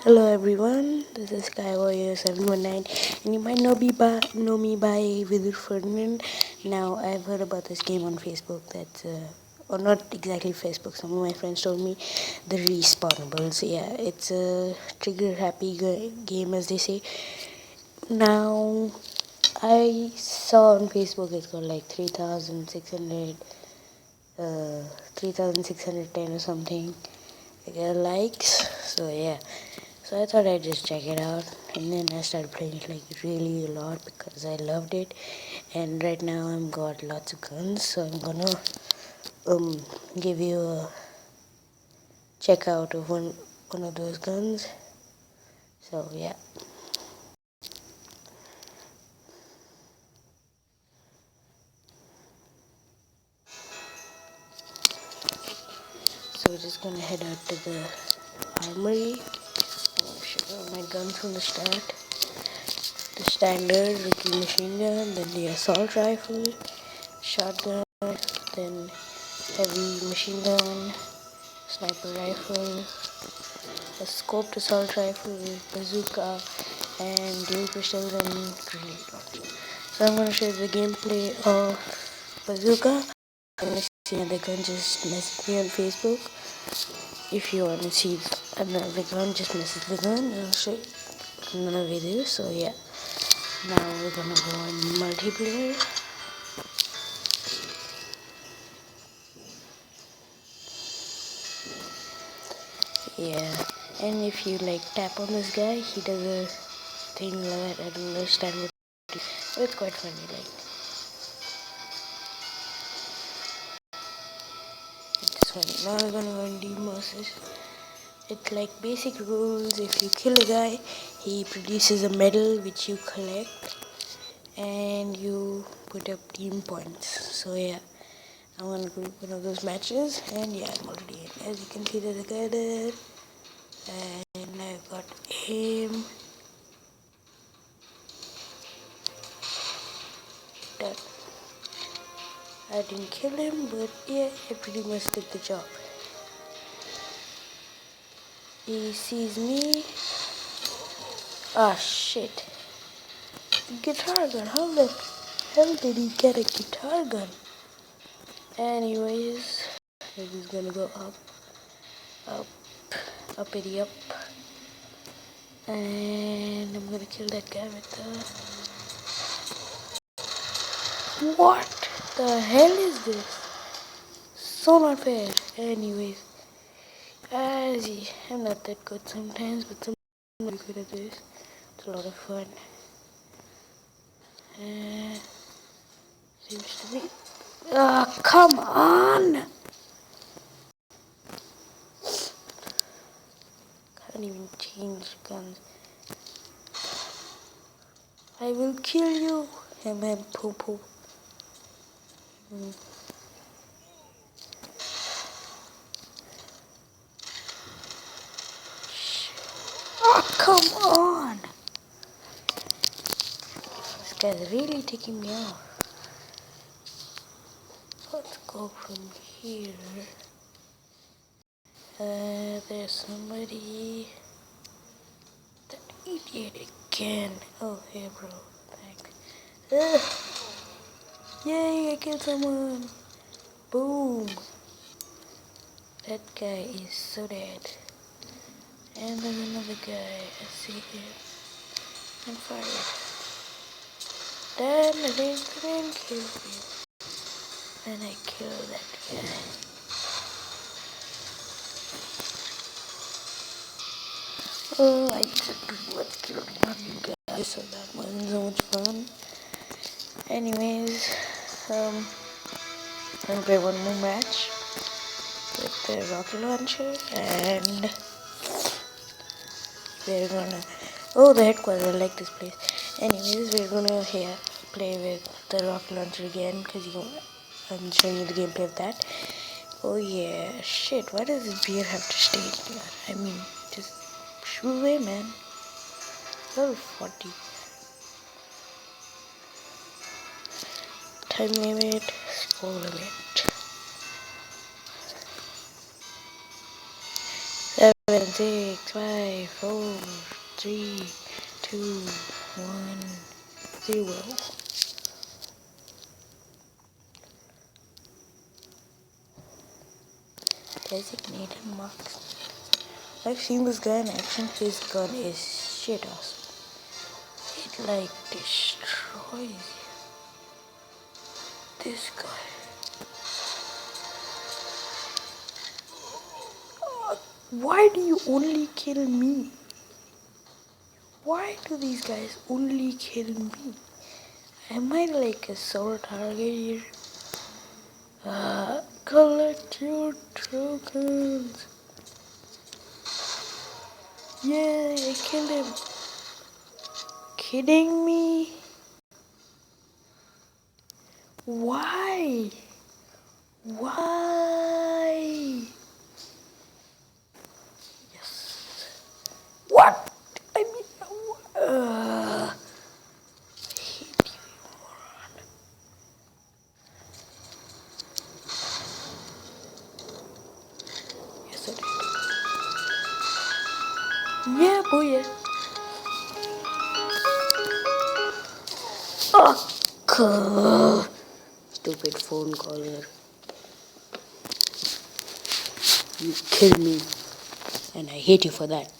Hello everyone, this is SkyWarrior719 and you might know me by Vidur Ferdinand. Now I've heard about this game on Facebook that's or not exactly Facebook, some of my friends told me the Respawnables. Yeah, it's a trigger happy game as they say. Now I saw on Facebook it's got like 3,610 or something likes, so yeah. So I thought I'd just check it out, and then I started playing it like really a lot because I loved it. And right now I've got lots of guns, so I'm gonna give you a check out of one of those guns. So yeah. So we're just gonna head out to the armory. I'll show you my guns from the start. The standard rookie machine gun, then the assault rifle, shotgun, then heavy machine gun, sniper rifle, a scoped assault rifle, bazooka, and dual pistols and grenade launcher. So I'm going to show you the gameplay of bazooka. I'm see another gun, just message me on Facebook. If you want to see another gun, just message the gun. I'll show you another video. So yeah, now we're gonna go on multiplayer. Yeah, and if you like tap on this guy, he does a thing like that. I don't understand what it is, but it's quite funny. Like, it's funny. Now we're gonna go and demosses. It's like basic rules. If you kill a guy, he produces a medal which you collect, and you put up team points. So yeah, I'm gonna group one of those matches, and yeah, I'm already in. As you can see, there's a guy there, and I've got him. Done. I didn't kill him, but yeah, I pretty much did the job. He sees me. Ah, shit. Guitar gun. How the hell did he get a guitar gun? Anyways, he's gonna go up, up, uppity up. And I'm gonna kill that guy with the... What the hell is this? So not fair. Anyways, I'm not that good sometimes, but sometimes I'm really good at this. It's a lot of fun. Seems to be... Ah, come on! Can't even change guns. I will kill you. Poo poo. Oh, come on! This guy's really taking me off. Let's go from here. There's somebody. That idiot again. Oh, hey, bro. Thanks. Yay, I killed someone. Boom. That guy is so dead. And there's another guy. I see him. I'm fired. Then I didn't kill him. Then I killed that guy. Oh, I just pretty much killed one guy, so that wasn't so much fun. Anyways, I'm gonna play one more match with the rocket launcher, and we're gonna... Oh, the headquarters, I like this place. Anyways, we're gonna play with the rocket launcher again, because I'm showing you the gameplay of that. Oh yeah, shit, why does this beer have to stay in here? I mean, just shoot away, man. Level 40. Time limit, score limit. 7, 6, 5, 4, 3, 2, 1, 0. Designated marks. I've seen this guy in action. His gun is shit awesome. It like destroys you. This guy. Why do you only kill me? Why do these guys only kill me? Am I like a sore target here? Collect your tokens. Yay, I killed him. Kidding me? Why? Why? Yes. What? I mean, I hate you, moron. Yes, I did. Yeah, boy. Yeah. Oh, stupid phone caller. You kill me, and I hate you for that.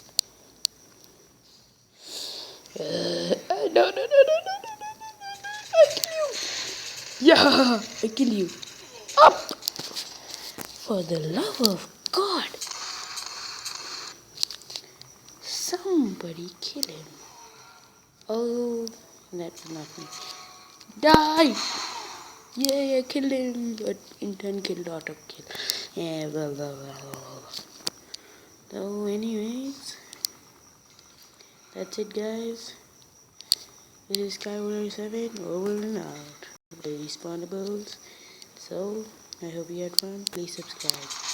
No, no, no, no, no, no, no, no, I kill you. Yeah, I kill you. Up! For the love of God. Somebody kill him. Oh, that's not me. Die! Yeah, I killed him, but in turn killed auto kill. Yeah, blah, blah, blah, blah. So anyways, that's it guys. This is Skyward7 over and out. The Respawnables. So I hope you had fun. Please subscribe.